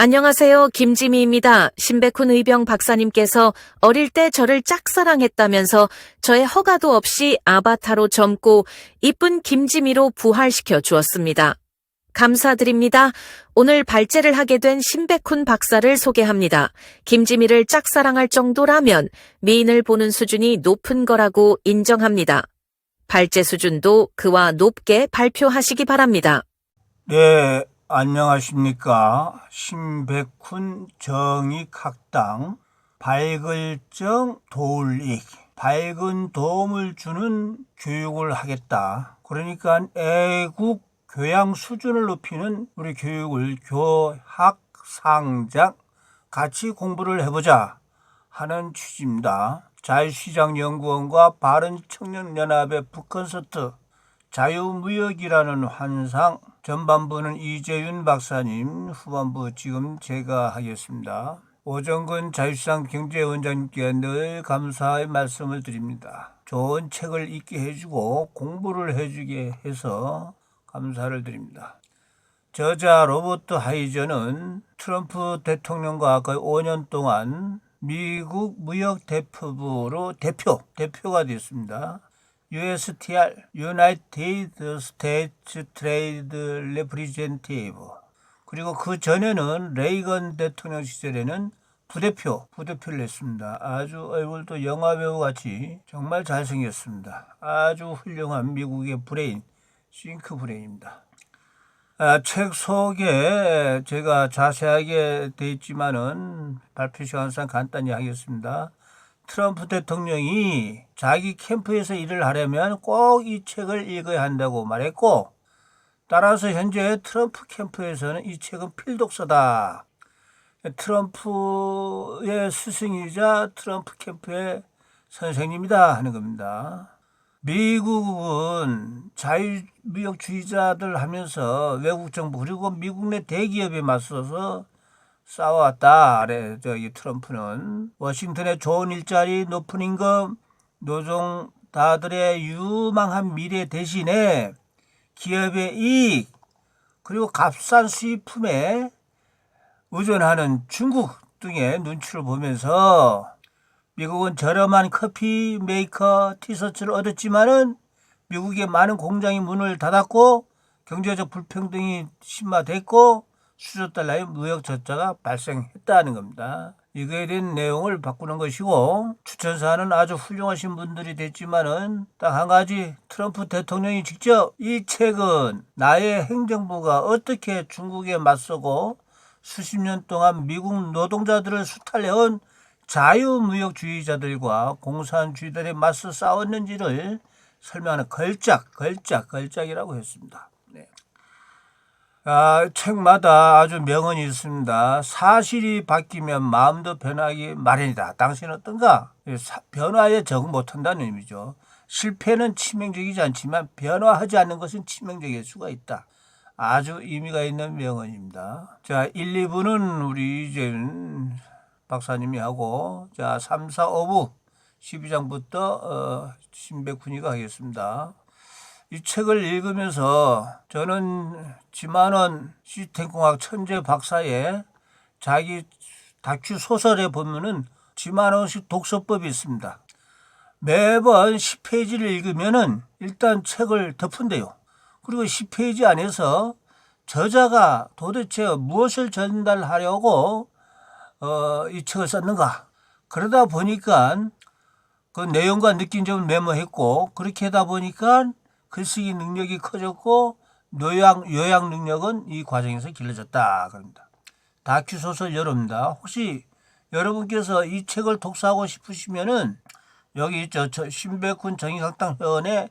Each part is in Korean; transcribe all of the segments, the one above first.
안녕하세요. 김지미입니다. 신백훈 의병 박사님께서 어릴 때 저를 짝사랑했다면서 저의 허가도 없이 아바타로 젊고 이쁜 김지미로 부활시켜 주었습니다. 감사드립니다. 오늘 발제를 하게 된 신백훈 박사를 소개합니다. 김지미를 짝사랑할 정도라면 미인을 보는 수준이 높은 거라고 인정합니다. 발제 수준도 그와 높게 발표하시기 바랍니다. 네, 안녕하십니까. 신백훈 정익학당 발글정 도울익, 밝은 도움을 주는 교육을 하겠다. 그러니까 애국 교양 수준을 높이는 우리 교육을 교학상장 같이 공부를 해보자 하는 취지입니다. 자유시장연구원과 바른청년연합의 북콘서트 자유무역이라는 환상, 전반부는 이재윤 박사님, 후반부 지금 제가 하겠습니다. 오정근 자유시장 경제원장님께 늘 감사의 말씀을 드립니다. 좋은 책을 읽게 해주고 공부를 해주게 해서 감사를 드립니다. 저자 로버트 하이저는 트럼프 대통령과 거의 5년 동안 미국 무역대표부로 대표가 됐습니다. USTR, United States Trade Representative. 그리고 그 전에는 레이건 대통령 시절에는 부대표를 했습니다. 아주 얼굴도 영화배우 같이 정말 잘생겼습니다. 아주 훌륭한 미국의 브레인, 싱크 브레인입니다. 책 소개 제가 자세하게 돼 있지만은 발표 시간상 간단히 하겠습니다. 트럼프 대통령이 자기 캠프에서 일을 하려면 꼭 이 책을 읽어야 한다고 말했고, 따라서 현재 트럼프 캠프에서는 이 책은 필독서다. 트럼프의 스승이자 트럼프 캠프의 선생님이다 하는 겁니다. 미국은 자유무역주의자들 하면서 외국 정부 그리고 미국 내 대기업에 맞서서 싸워왔다. 저기 트럼프는 워싱턴의 좋은 일자리, 높은 임금, 노동자들의 유망한 미래 대신에 기업의 이익 그리고 값싼 수입품에 의존하는 중국 등의 눈치를 보면서 미국은 저렴한 커피 메이커 티셔츠를 얻었지만은 미국의 많은 공장이 문을 닫았고 경제적 불평등이 심화됐고 수조 달러의 무역 적자가 발생했다는 겁니다. 이거에 대한 내용을 바꾸는 것이고, 추천사는 아주 훌륭하신 분들이 됐지만은 딱 한 가지, 트럼프 대통령이 직접 이 책은 나의 행정부가 어떻게 중국에 맞서고 수십 년 동안 미국 노동자들을 수탈해온 자유무역주의자들과 공산주의들에 맞서 싸웠는지를 설명하는 걸작이라고 했습니다. 네. 책마다 아주 명언이 있습니다. 사실이 바뀌면 마음도 변하기 마련이다. 당신은 어떤가? 변화에 적응 못한다는 의미죠. 실패는 치명적이지 않지만 변화하지 않는 것은 치명적일 수가 있다. 아주 의미가 있는 명언입니다. 자, 1, 2부는 우리 이재윤 박사님이 하고, 자, 3, 4, 5부 12장부터 신백훈이가 하겠습니다. 이 책을 읽으면서 저는 지만원 시스템공학 천재 박사의 자기 다큐 소설에 보면은 지만원식 독서법이 있습니다. 매번 10페이지를 읽으면은 일단 책을 덮은대요. 그리고 10페이지 안에서 저자가 도대체 무엇을 전달하려고 이 책을 썼는가. 그러다 보니까 그 내용과 느낀 점을 메모했고, 그렇게 하다 보니까 글쓰기 능력이 커졌고 요약 능력은 이 과정에서 길러졌다. 그럽니다. 다큐 소설 여러분입니다. 혹시 여러분께서 이 책을 독서하고 싶으시면은 여기 있죠. 신백훈 정익학당 회원에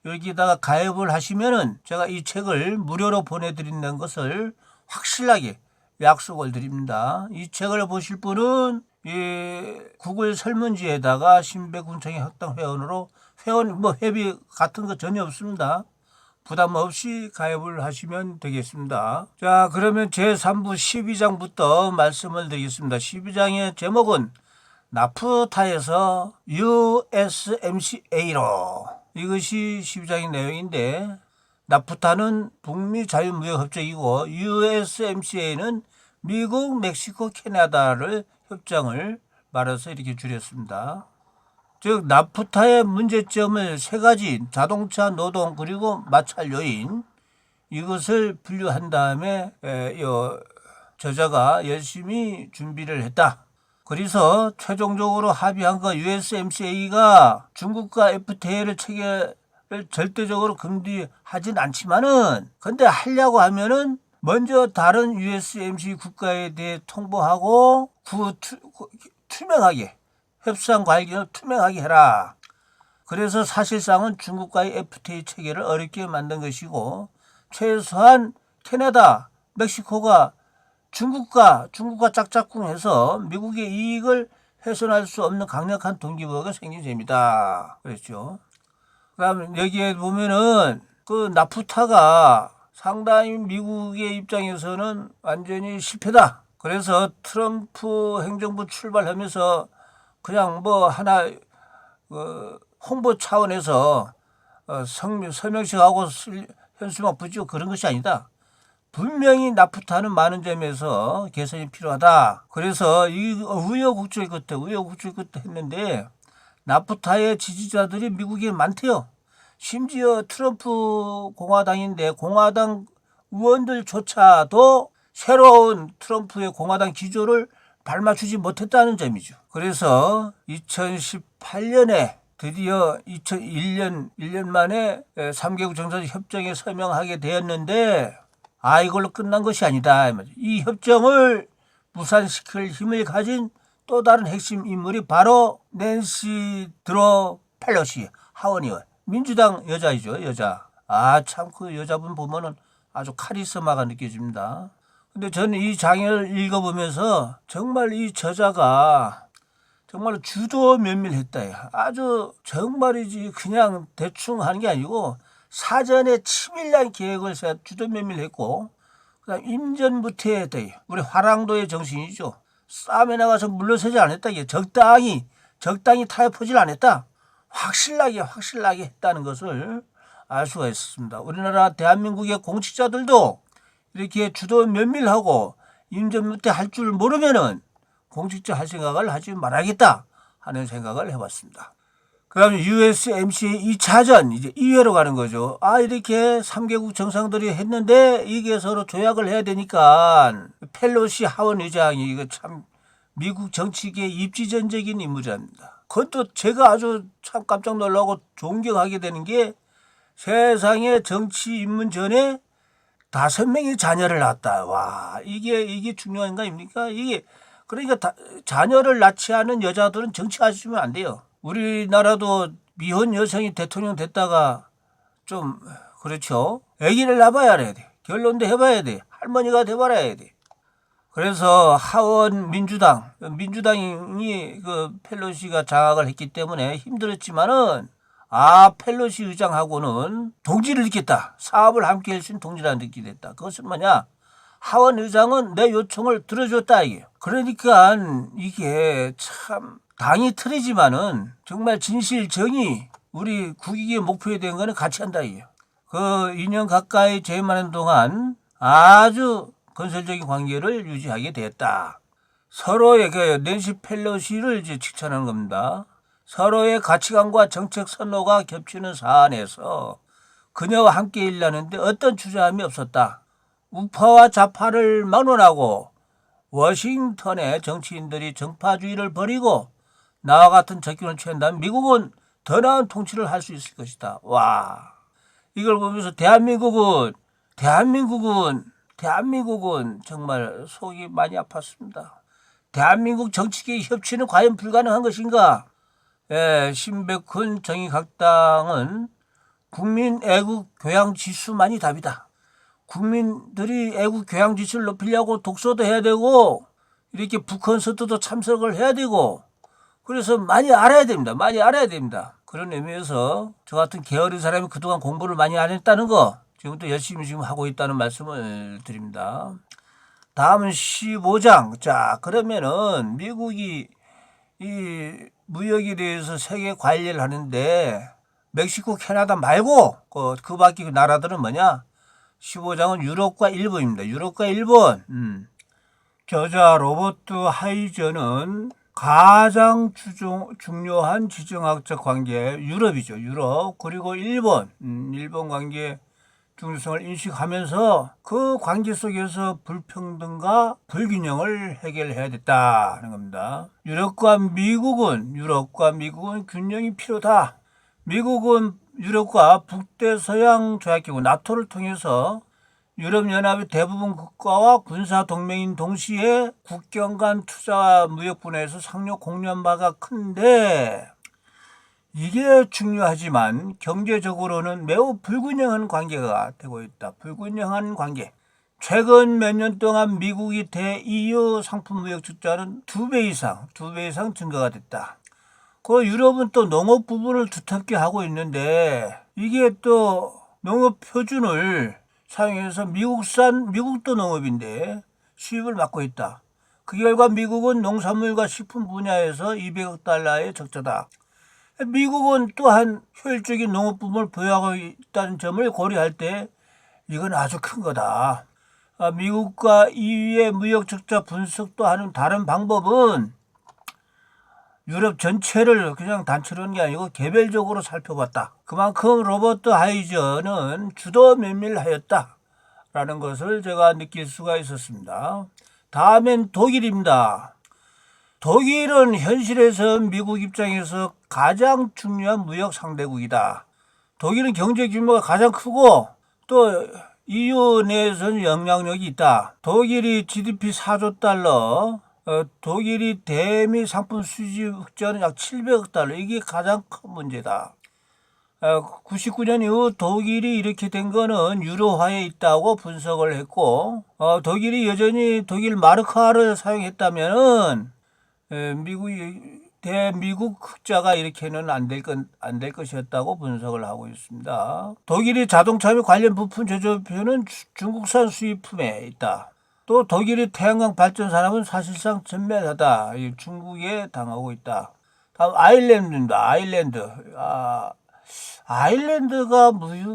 여기다가 가입을 하시면은 제가 이 책을 무료로 보내드린다는 것을 확실하게 약속을 드립니다. 이 책을 보실 분은 이 구글 설문지에다가 신백훈 정익학당 회원으로 회원 회비 같은 거 전혀 없습니다. 부담 없이 가입을 하시면 되겠습니다. 자, 그러면 제3부 12장부터 말씀을 드리겠습니다. 12장의 제목은 나프타에서 USMCA로, 이것이 12장의 내용인데, 나프타는 북미 자유무역협정이고 USMCA는 미국, 멕시코, 캐나다를 협정을 말해서 이렇게 줄였습니다. 즉 나프타의 문제점을 세 가지 자동차, 노동 그리고 마찰 요인 이것을 분류한 다음에 저자가 열심히 준비를 했다. 그래서 최종적으로 합의한 거 USMCA가 중국과 FTA를 체결을 절대적으로 금지하진 않지만은 근데 하려고 하면은 먼저 다른 USMC 국가에 대해 통보하고 투명하게 협상 과정을 투명하게 해라. 그래서 사실상은 중국과의 FTA 체결을 어렵게 만든 것이고 최소한 캐나다, 멕시코가 중국과 짝짝꿍해서 미국의 이익을 훼손할 수 없는 강력한 동기부여가 생긴 셈이다. 그랬죠. 그다음 여기에 보면은 그 나프타가 상당히 미국의 입장에서는 완전히 실패다. 그래서 트럼프 행정부 출발하면서 그냥 뭐 하나 홍보 차원에서 서명식 하고 현수막 붙이고 그런 것이 아니다. 분명히 나프타는 많은 점에서 개선이 필요하다. 그래서 이 우여곡절 끝에 했는데 나프타의 지지자들이 미국에 많대요. 심지어 트럼프 공화당인데 공화당 의원들조차도 새로운 트럼프의 공화당 기조를 발맞추지 못했다는 점이죠. 그래서 2018년에 드디어 1년 만에 3개국 정상적 협정에 서명하게 되었는데 이걸로 끝난 것이 아니다. 이 협정을 무산시킬 힘을 가진 또 다른 핵심 인물이 바로 낸시 드로 펠로시 하원 의원. 민주당 여자이죠, 여자. 참 그 여자분 보면은 아주 카리스마가 느껴집니다. 근데 저는 이 장을 읽어보면서 정말 이 저자가 정말 주도 면밀했다. 아주 정말이지 그냥 대충 하는 게 아니고 사전에 치밀한 계획을 주도 면밀했고 그다음 임전무태했다. 우리 화랑도의 정신이죠. 싸움에 나가서 물러서지 않았다. 적당히 타협하지 않았다. 확실하게 했다는 것을 알 수가 있었습니다. 우리나라 대한민국의 공직자들도 이렇게 주도 면밀하고 임전무태 할 줄 모르면은 공직자 할 생각을 하지 말아야겠다 하는 생각을 해봤습니다. 그 다음에 USMCA 2차전 이제 2회로 가는 거죠. 이렇게 3개국 정상들이 했는데 이게 서로 조약을 해야 되니까 펠로시 하원 의장이 이거 참 미국 정치계의 입지전적인 인물입니다. 그것도 제가 아주 참 깜짝 놀라고 존경하게 되는 게 세상에 정치 입문 전에 5명의 자녀를 낳았다. 와, 이게 중요한 거 아닙니까? 그러니까 자녀를 낳지 않은 여자들은 정치하시면 안 돼요. 우리나라도 미혼 여성이 대통령 됐다가 좀 그렇죠. 아기를 낳아야 돼. 결혼도 해봐야 돼. 할머니가 돼봐야 돼. 그래서 하원 민주당이 그 펠로시가 장악을 했기 때문에 힘들었지만은 펠로시 의장하고는 동지를 느꼈다. 사업을 함께 할 수 있는 동지라는 느낌이 됐다. 그것은 뭐냐? 하원 의장은 내 요청을 들어줬다 이게. 그러니까 이게 참 당이 틀리지만은 정말 진실 정의 우리 국익의 목표에 대한 거는 같이 한다 이게. 그 2년 가까이 재임하는 동안 아주 건설적인 관계를 유지하게 되었다. 서로의 낸시 펠로시를 이제 칭찬하는 겁니다. 서로의 가치관과 정책 선호가 겹치는 사안에서 그녀와 함께 일하는데 어떤 주저함이 없었다. 우파와 좌파를 막론하고 워싱턴의 정치인들이 정파주의를 버리고 나와 같은 접견을 취한다면 미국은 더 나은 통치를 할 수 있을 것이다. 와, 이걸 보면서 대한민국은 정말 속이 많이 아팠습니다. 대한민국 정치계의 협치는 과연 불가능한 것인가? 신백훈 정의각당은 국민 애국 교양 지수만이 답이다. 국민들이 애국 교양 지수를 높이려고 독서도 해야 되고 이렇게 북콘서트도 참석을 해야 되고 그래서 많이 알아야 됩니다. 그런 의미에서 저 같은 게으른 사람이 그동안 공부를 많이 안 했다는 거 지금부터 열심히 하고 있다는 말씀을 드립니다. 다음은 15장. 자, 그러면은 미국이 이 무역에 대해서 세계 관리를 하는데 멕시코, 캐나다 말고 그 밖에 나라들은 뭐냐? 15장은 유럽과 일본입니다. 유럽과 일본. 저자 로버트 하이저는 가장 중요한 지정학적 관계 유럽이죠. 유럽 그리고 일본 관계 중요성을 인식하면서 그 관계 속에서 불평등과 불균형을 해결해야 됐다는 겁니다. 유럽과 미국은 균형이 필요다. 미국은 유럽과 북대서양 조약기구 나토를 통해서 유럽연합의 대부분 국가와 군사동맹인 동시에 국경 간 투자와 무역 분야에서 상호 공유한 바가 큰데 이게 중요하지만 경제적으로는 매우 불균형한 관계가 되고 있다. 불균형한 관계. 최근 몇 년 동안 미국이 EU 상품 무역 적자는 2배 이상 증가가 됐다. 그 유럽은 또 농업 부분을 두텁게 하고 있는데 이게 또 농업 표준을 사용해서 미국도 농업인데 수입을 막고 있다. 그 결과 미국은 농산물과 식품 분야에서 200억 달러의 적자다. 미국은 또한 효율적인 농업 부분을 보유하고 있다는 점을 고려할 때 이건 아주 큰 거다. 미국과 EU의 무역 적자 분석도 하는 다른 방법은 유럽 전체를 그냥 단체로 한 게 아니고 개별적으로 살펴봤다. 그만큼 로버트 하이저는 주도 면밀하였다라는 것을 제가 느낄 수가 있었습니다. 다음엔 독일입니다. 독일은 현실에서 미국 입장에서 가장 중요한 무역 상대국이다. 독일은 경제 규모가 가장 크고 또 EU 내에서는 영향력이 있다. 독일이 GDP 4조 달러, 독일이 대미 상품 수지 흑자는 약 700억 달러. 이게 가장 큰 문제다. 99년 이후 독일이 이렇게 된 거는 유로화에 있다고 분석을 했고, 독일이 여전히 독일 마르크화를 사용했다면은 대미국 흑자가 이렇게는 안 될 것이었다고 분석을 하고 있습니다. 독일이 자동차 및 관련 부품 제조표는 중국산 수입품에 있다. 또 독일이 태양광 발전 산업은 사실상 전멸하다. 중국에 당하고 있다. 다음 아일랜드입니다. 아일랜드가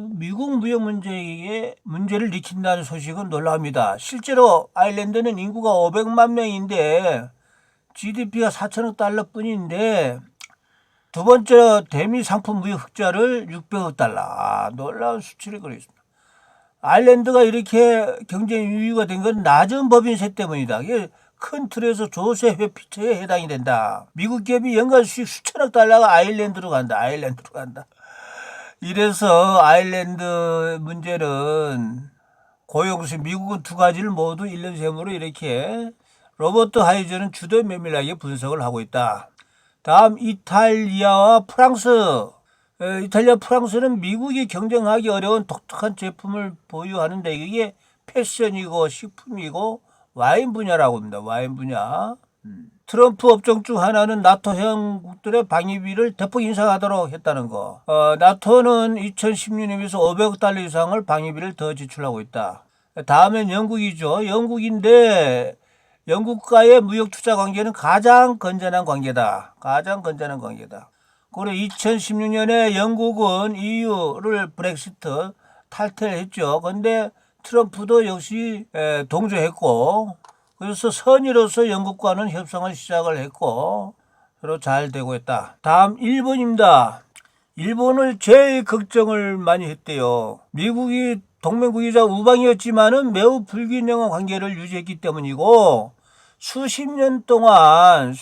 미국 무역 문제를 일으킨다는 소식은 놀랍니다. 실제로 아일랜드는 인구가 500만 명인데 GDP가 4천억 달러 뿐인데 두 번째 대미 상품 무역 흑자를 600억 달러. 놀라운 수치를 거렸습니다. 아일랜드가 이렇게 경쟁 유의가 된 건 낮은 법인세 때문이다. 이게 큰 틀에서 조세 회피처에 해당이 된다. 미국 기업이 연간 수익 수천억 달러가 아일랜드로 간다. 이래서 아일랜드 문제는 고용수 미국은 두 가지를 모두 1년 셈으로 이렇게 로버트 하이저는 주도 면밀하게 분석을 하고 있다. 다음 이탈리아와 프랑스. 이탈리아, 프랑스는 미국이 경쟁하기 어려운 독특한 제품을 보유하는데 이게 패션이고 식품이고 와인 분야라고 합니다. 와인 분야. 트럼프 업종 중 하나는 나토 회원국들의 방위비를 대폭 인상하도록 했다는 거. 나토는 2016년에 비해서 500억 달러 이상을 방위비를 더 지출하고 있다. 다음엔 영국이죠. 영국인데 영국과의 무역 투자 관계는 가장 건전한 관계다. 그리고 2016년에 영국은 EU를 브렉시트 탈퇴를 했죠. 그런데 트럼프도 역시 동조했고 그래서 선의로서 영국과는 협상을 시작을 했고 서로 잘 되고 있다. 다음 일본입니다. 일본을 제일 걱정을 많이 했대요. 미국이 동맹국이자 우방이었지만은 매우 불균형한 관계를 유지했기 때문이고 수십 년 동안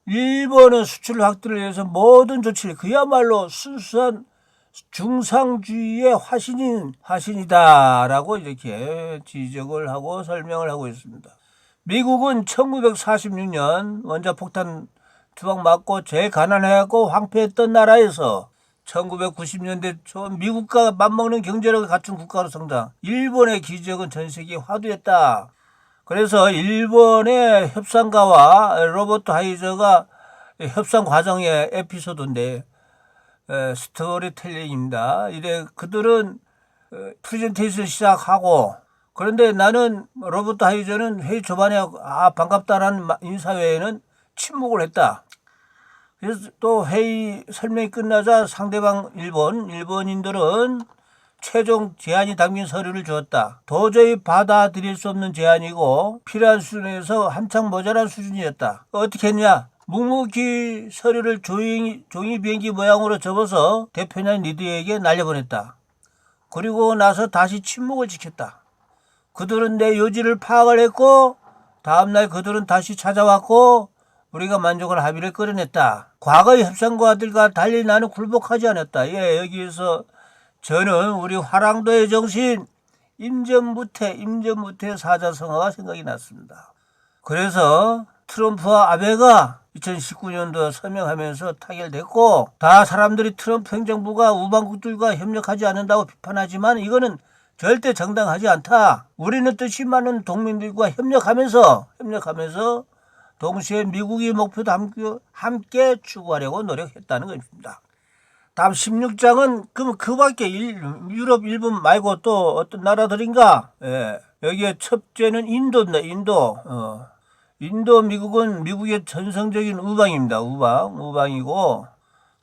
일본은 수출 확대를 위해서 모든 조치를 그야말로 순수한 중상주의의 화신이다라고 이렇게 지적을 하고 설명을 하고 있습니다. 미국은 1946년 원자폭탄 2방 맞고 제일 가난하고 황폐했던 나라에서 1990년대 초 미국과 맞먹는 경제력을 갖춘 국가로 성장. 일본의 기적은 전 세계에 화두였다. 그래서 일본의 협상가와 로버트 하이저가 협상 과정의 에피소드인데 스토리텔링입니다. 이래 그들은 프레젠테이션 시작하고 그런데 나는 로버트 하이저는 회의 초반에 반갑다라는 인사 외에는 침묵을 했다. 그래서 또 회의 설명이 끝나자 상대방 일본인들은 최종 제한이 담긴 서류를 주었다. 도저히 받아들일 수 없는 제한이고 필요한 수준에서 한창 모자란 수준이었다. 어떻게 했냐? 묵묵히 서류를 종이 비행기 모양으로 접어서 대표냐 리드에게 날려보냈다. 그리고 나서 다시 침묵을 지켰다. 그들은 내 요지를 파악을 했고 다음날 그들은 다시 찾아왔고 우리가 만족한 합의를 끌어냈다. 과거의 협상과들과 달리 나는 굴복하지 않았다. 여기에서 저는 우리 화랑도의 정신 임전무태 사자성어가 생각이 났습니다. 그래서 트럼프와 아베가 2019년도 서명하면서 타결됐고 다 사람들이 트럼프 행정부가 우방국들과 협력하지 않는다고 비판하지만 이거는 절대 정당하지 않다. 우리는 뜻이 맞는 동맹들과 협력하면서 동시에 미국의 목표도 함께 추구하려고 노력했다는 것입니다. 다음 16장은 그럼 그 밖에 유럽, 일본 말고 또 어떤 나라들인가? 여기에 첫째는 인도입니다. 인도 미국은 미국의 전성적인 우방입니다. 우방이고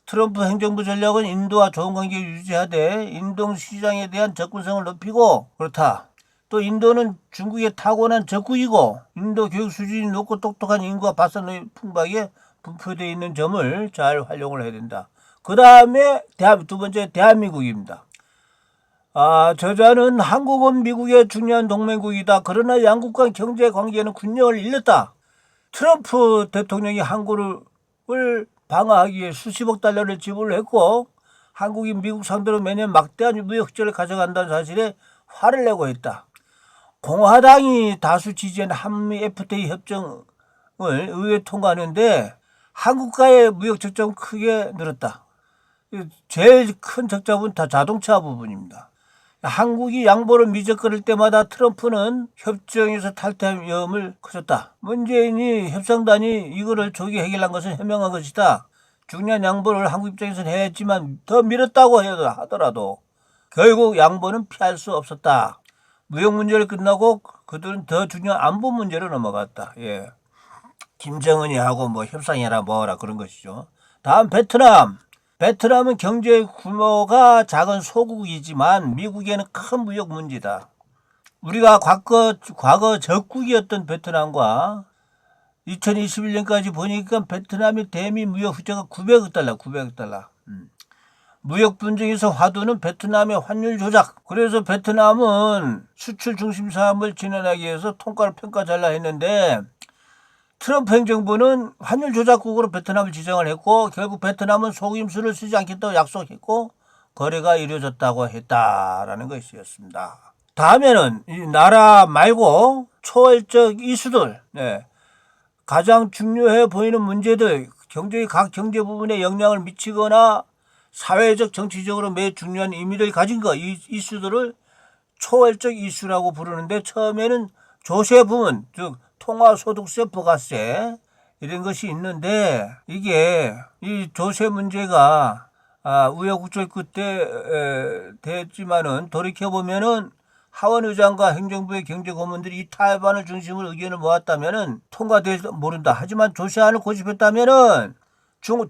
트럼프 행정부 전략은 인도와 좋은 관계를 유지하되 인도 시장에 대한 접근성을 높이고 그렇다. 또 인도는 중국의 타고난 적국이고 인도 교육 수준이 높고 똑똑한 인구가 바산의 풍박에 분포되어 있는 점을 잘 활용을 해야 된다. 그 다음에 두 번째 대한민국입니다. 저자는 한국은 미국의 중요한 동맹국이다. 그러나 양국 간 경제 관계는 군력을 잃었다. 트럼프 대통령이 한국을 방어하기 위해 수십억 달러를 지불을 했고 한국이 미국 상대로 매년 막대한 무역 흑자를 가져간다는 사실에 화를 내고 있다. 공화당이 다수 지지한 한미 FTA 협정을 의회에 통과하는데 한국과의 무역 적자는 크게 늘었다. 제일 큰 적자분 다 자동차 부분입니다. 한국이 양보를 미적거릴 때마다 트럼프는 협정에서 탈퇴할 위험을 커졌다. 문재인이 협상단이 이거를 조기 해결한 것은 현명한 것이다. 중요한 양보를 한국 입장에서는 해야 했지만 더 미뤘다고 하더라도 결국 양보는 피할 수 없었다. 무역 문제를 끝나고 그들은 더 중요한 안보 문제로 넘어갔다. 김정은이 하고 협상해라 뭐라 그런 것이죠. 다음 베트남. 베트남은 경제 규모가 작은 소국이지만 미국에는 큰 무역 문제다. 우리가 과거 적국이었던 베트남과 2021년까지 보니까 베트남이 대미 무역 흑자가 900억 달러. 무역 분쟁에서 화두는 베트남의 환율 조작. 그래서 베트남은 수출 중심 사업을 진행하기 위해서 통가를 평가 잘라 했는데 트럼프 행정부는 환율 조작국으로 베트남을 지정을 했고 결국 베트남은 속임수를 쓰지 않겠다고 약속했고 거래가 이루어졌다고 했다라는 것이었습니다. 다음에는 이 나라 말고 초월적 이슈들, 가장 중요해 보이는 문제들, 각 경제 부분에 영향을 미치거나 사회적 정치적으로 매우 중요한 의미를 가진 이 이슈들을 초월적 이슈라고 부르는데 처음에는 조세 부분, 즉 통화소득세, 부가세 이런 것이 있는데 이게 이 조세 문제가 우여곡절 끝에 됐지만은 돌이켜보면은 하원 의장과 행정부의 경제고문들이 이 타협안을 중심으로 의견을 모았다면은 통과될지 모른다. 하지만 조세안을 고집했다면은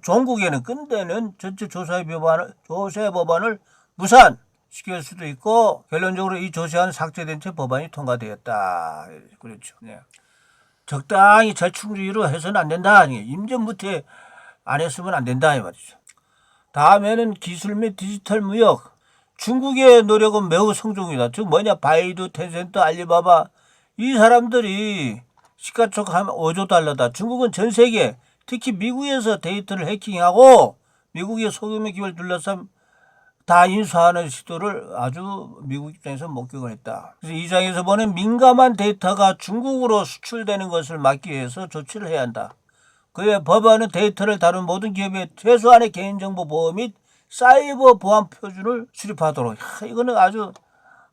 종국에는 끈대는 전체 조세 법안을 무산 시킬 수도 있고 결론적으로 이 조세안 삭제된 채 법안이 통과되었다. 그렇죠. 적당히 절충주의로 해서는 안 된다. 임전무태 안 했으면 안 된다 이 말이죠. 다음에는 기술 및 디지털 무역. 중국의 노력은 매우 성공이다. 즉 바이두, 텐센트, 알리바바 이 사람들이 시가총액 5조 달러다. 중국은 전 세계 특히 미국에서 데이터를 해킹하고 미국의 소규모 기업을 둘러싸 다 인수하는 시도를 아주 미국 입장에서 목격을 했다. 그래서 이 장에서 보는 민감한 데이터가 중국으로 수출되는 것을 막기 위해서 조치를 해야 한다. 그에 법안은 데이터를 다룬 모든 기업의 최소한의 개인정보 보호 및 사이버 보안 표준을 수립하도록. 이거는 아주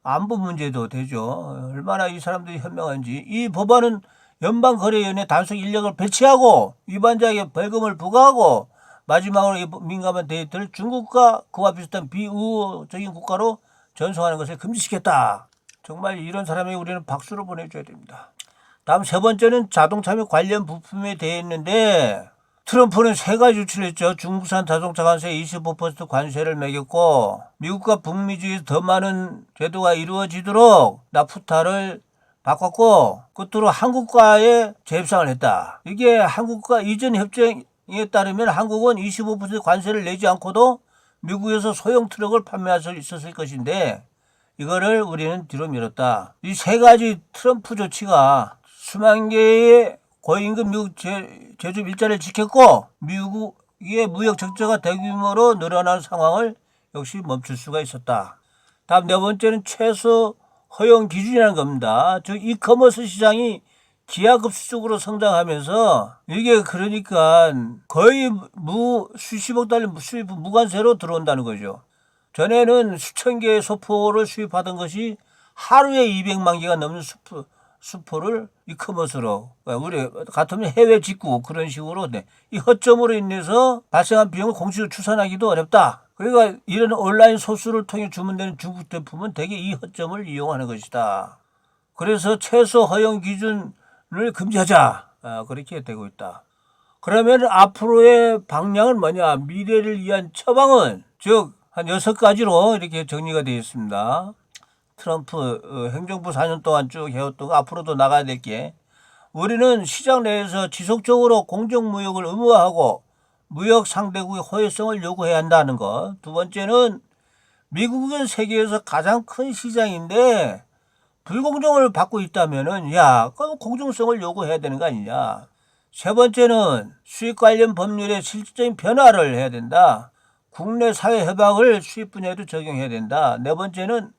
안보 문제도 되죠. 얼마나 이 사람들이 현명한지. 이 법안은 연방거래위원회 단속 인력을 배치하고 위반자에게 벌금을 부과하고 마지막으로 이 민감한 데이터를 중국과 그와 비슷한 비우호적인 국가로 전송하는 것을 금지시켰다. 정말 이런 사람에게 우리는 박수를 보내줘야 됩니다. 다음 세 번째는 자동차 및 관련 부품에 대해 있는데 트럼프는 세 가지 조치를 했죠. 중국산 자동차 관세 25% 관세를 매겼고 미국과 북미 주에서 더 많은 제도가 이루어지도록 나프타를 바꿨고 끝으로 한국과의 재협상을 했다. 이게 한국과 이전 협정에 따르면 한국은 25% 관세를 내지 않고도 미국에서 소형 트럭을 판매할 수 있었을 것인데 이거를 우리는 뒤로 미뤘다. 이 세 가지 트럼프 조치가 수만 개의 고임금 미국 제조업 일자리를 지켰고 미국의 무역 적자가 대규모로 늘어나는 상황을 역시 멈출 수가 있었다. 다음 네 번째는 최소 허용 기준이라는 겁니다. 즉 이커머스 시장이 기하급수적으로 성장하면서 이게 그러니까 거의 수십억 달러 수입 무관세로 들어온다는 거죠. 전에는 수천 개의 소포를 수입하던 것이 하루에 200만 개가 넘는 수포를 이커머스로 우리 같으면 해외 직구 그런 식으로 이 허점으로 인해서 발생한 비용을 공식으로 추산하기도 어렵다. 그러니까 이런 온라인 소수를 통해 주문되는 중국 제품은 대개 이 허점을 이용하는 것이다. 그래서 최소 허용 기준을 금지하자. 그렇게 되고 있다. 그러면 앞으로의 방향은 뭐냐? 미래를 위한 처방은 즉 한 6가지로 이렇게 정리가 되어 있습니다. 트럼프 행정부 4년 동안 쭉 해왔던 거 앞으로도 나가야 될 게 우리는 시장 내에서 지속적으로 공정무역을 의무화하고 무역 상대국의 호혜성을 요구해야 한다는 것. 두 번째는 미국은 세계에서 가장 큰 시장인데 불공정을 받고 있다면은 그 공정성을 요구해야 되는 거 아니냐. 세 번째는 수입 관련 법률의 실질적인 변화를 해야 된다. 국내 사회 협약을 수입 분야에도 적용해야 된다. 네 번째는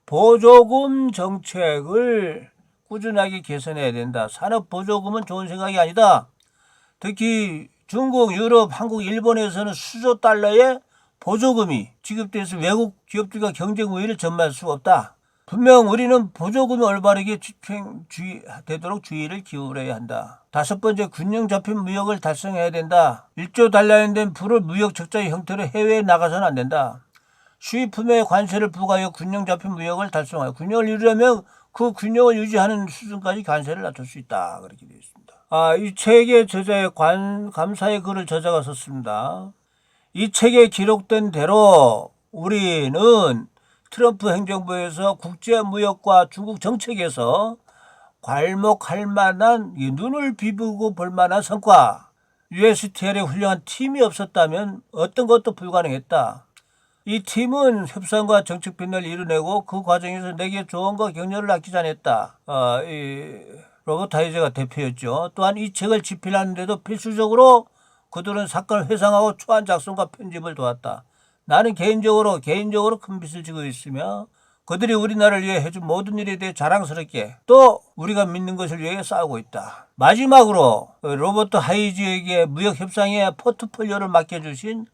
보조금 정책을 꾸준하게 개선해야 된다. 산업 보조금은 좋은 생각이 아니다. 특히 중국, 유럽, 한국, 일본에서는 수조 달러의 보조금이 지급돼서 외국 기업들과 경쟁 우위를 점할 수가 없다. 분명 우리는 보조금이 올바르게 집행되도록 주의를 기울여야 한다. 다섯 번째, 균형 잡힌 무역을 달성해야 된다. 1조 달러에 된 불을 무역 적자의 형태로 해외에 나가서는 안 된다. 수입품에 관세를 부과하여 균형 잡힌 무역을 달성하여 균형을 이루려면 그 균형을 유지하는 수준까지 관세를 낮출 수 있다. 그렇게 되어 있습니다. 이 책의 저자의 감사의 글을 저자가 썼습니다. 이 책에 기록된 대로 우리는 트럼프 행정부에서 국제무역과 중국 정책에서 괄목할 만한 눈을 비비고 볼 만한 성과 USTR의 훌륭한 팀이 없었다면 어떤 것도 불가능했다. 이 팀은 협상과 정책 변화를 이뤄내고 그 과정에서 내게 조언과 격려를 아끼지 않았다. 로버트 하이저가 대표였죠. 또한 이 책을 집필하는 데도 필수적으로 그들은 사건을 회상하고 초안 작성과 편집을 도왔다. 나는 개인적으로 큰 빚을 지고 있으며 그들이 우리나라를 위해 해준 모든 일에 대해 자랑스럽게 또 우리가 믿는 것을 위해 싸우고 있다. 마지막으로 로버트 하이즈에게 무역협상의 포트폴리오를 맡겨주신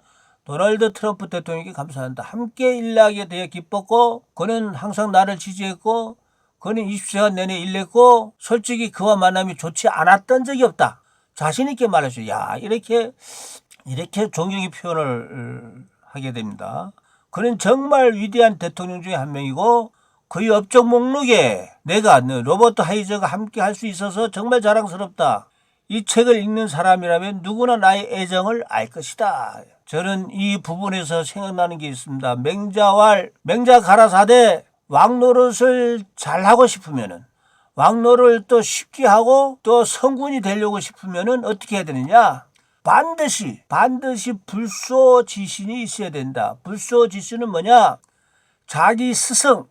도널드 트럼프 대통령에게 감사한다. 함께 일하게 되어 기뻤고 그는 항상 나를 지지했고 그는 20시간 내내 일했고 솔직히 그와 만남이 좋지 않았던 적이 없다. 자신 있게 말했어요. 이렇게 존경의 표현을 하게 됩니다. 그는 정말 위대한 대통령 중에 한 명이고 그의 업적 목록에 내가 로버트 하이저가 함께 할 수 있어서 정말 자랑스럽다. 이 책을 읽는 사람이라면 누구나 나의 애정을 알 것이다. 저는 이 부분에서 생각나는 게 있습니다. 맹자 가라사대 왕노릇을 잘하고 싶으면은 왕노를 또 쉽게 하고 또 성군이 되려고 싶으면은 어떻게 해야 되느냐? 반드시 불소지신이 있어야 된다. 불소지신은 뭐냐? 자기 스승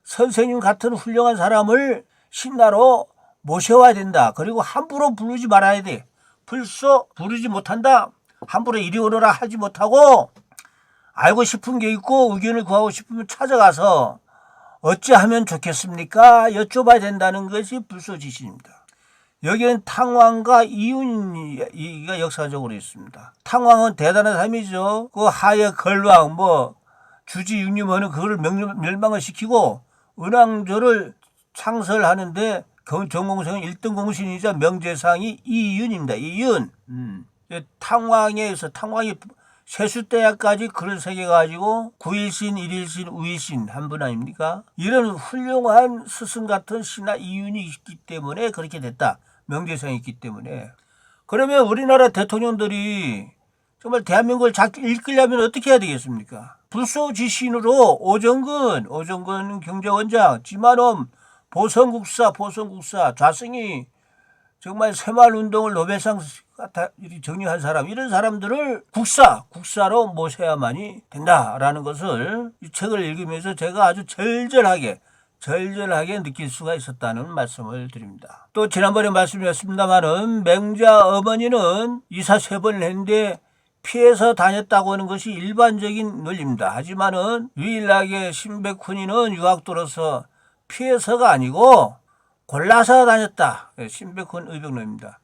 선생님 같은 훌륭한 사람을 신하로 모셔와야 된다. 그리고 함부로 부르지 말아야 돼. 부르지 못한다. 함부로 이리 오너라 하지 못하고 알고 싶은 게 있고 의견을 구하고 싶으면 찾아가서 어찌하면 좋겠습니까? 여쭤봐야 된다는 것이 불소지신입니다. 여기는 탕왕과 이윤이가 역사적으로 있습니다. 탕왕은 대단한 사람이죠. 그 하여 걸왕 주지 육림하는 그거를 멸망을 시키고 은왕조를 창설하는데 전공성은 1등 공신이자 명제상이 이윤입니다. 이윤. 탕왕이 세수대야까지 글을 새겨가지고 9일신, 1일신, 우일신 한 분 아닙니까? 이런 훌륭한 스승 같은 신하 이윤이 있기 때문에 그렇게 됐다. 명제상이 있기 때문에. 그러면 우리나라 대통령들이 정말 대한민국을 잘 이끌려면 어떻게 해야 되겠습니까? 불쏘지신으로 오정근 경제원장, 지만홈, 보성국사, 좌승이 정말 새마을운동을 노벨상 정리한 사람, 이런 사람들을 국사로 모셔야만이 된다라는 것을 이 책을 읽으면서 제가 아주 절절하게 느낄 수가 있었다는 말씀을 드립니다. 또 지난번에 말씀드렸습니다마는 맹자 어머니는 이사 3번을 했는데 피해서 다녔다고 하는 것이 일반적인 논리입니다. 하지만은 유일하게 신백훈이는 유학도로서 피해서가 아니고 골라서 다녔다. 신백훈 의병론입니다.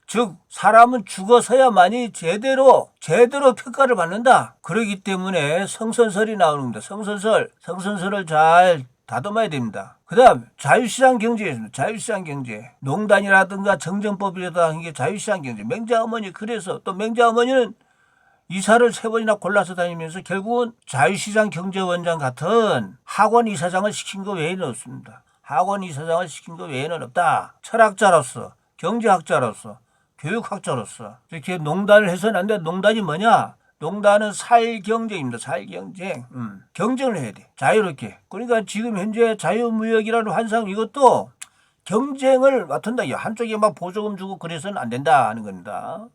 즉 사람은 죽어서야만이 제대로 평가를 받는다. 그렇기 때문에 성선설이 나오는 겁니다. 성선설을 잘 다듬어야 됩니다. 그 다음 자유시장 경제였습니다. 자유시장 경제. 농단이라든가 정전법이라든가 하는 게 자유시장 경제. 맹자 어머니, 그래서 또 맹자 어머니는 이사를 3번이나 골라서 다니면서 결국은 자유시장 경제원장 같은 학원 이사장을 시킨 거 외에는 없습니다. 학원 이사장을 시킨 거 외에는 없다. 철학자로서, 경제학자로서, 교육학자로서 이렇게 농단을 해서는 안 돼. 농단이 뭐냐? 농단은 살경쟁입니다. 살경쟁. 경쟁을 해야 돼. 자유롭게. 그러니까 지금 현재 자유무역이라는 환상, 이것도 경쟁을 맡은다. 한쪽에 막 보조금 주고 그래서는 안 된다 하는 겁니다.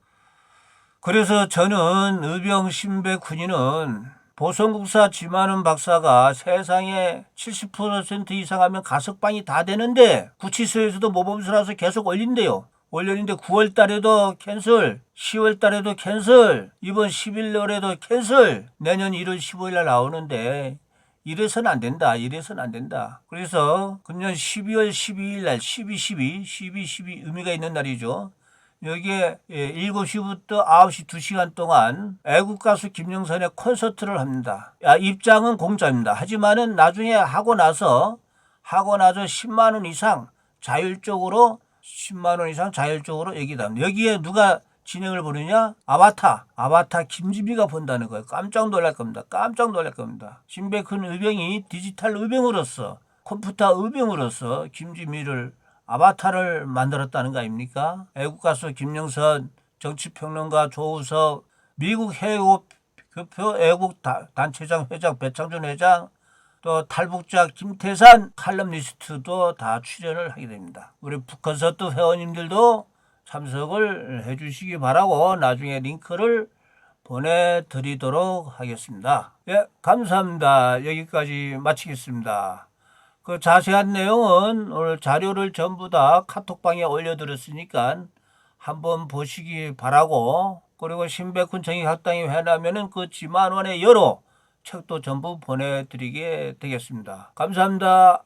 그래서 저는 의병 신백훈이는 보성국사 지만훈 박사가 세상에 70% 이상 하면 가석방이 다 되는데 구치소에서도 모범수라서 계속 올린대요. 올렸는데 9월 달에도 캔슬, 10월 달에도 캔슬, 이번 11월에도 캔슬, 내년 1월 15일 날 나오는데 이래서는 안 된다. 그래서 금년 12월 12일 날 12 의미가 있는 날이죠. 여기에 7시부터 9시 2시간 동안 애국가수 김영선의 콘서트를 합니다. 입장은 공짜입니다. 하지만은 나중에 하고 나서 10만 원 이상 자율적으로 얘기다 합니다. 여기에 누가 진행을 보느냐? 아바타 김지미가 본다는 거예요. 깜짝 놀랄 겁니다. 신백훈 의병이 디지털 의병으로서, 컴퓨터 의병으로서 김지미를 아바타를 만들었다는 거 아닙니까? 애국가수 김영선, 정치평론가 조우석, 미국 해외교표 애국단체장 회장 배창준 회장, 또 탈북자 김태산 칼럼니스트도 다 출연을 하게 됩니다. 우리 북콘서트 회원님들도 참석을 해주시기 바라고 나중에 링크를 보내드리도록 하겠습니다. 예, 감사합니다. 여기까지 마치겠습니다. 그 자세한 내용은 오늘 자료를 전부 다 카톡방에 올려드렸으니까 한번 보시기 바라고, 그리고 신백훈 정의학당에 회하면은 그 지만원의 여로 책도 전부 보내드리게 되겠습니다. 감사합니다.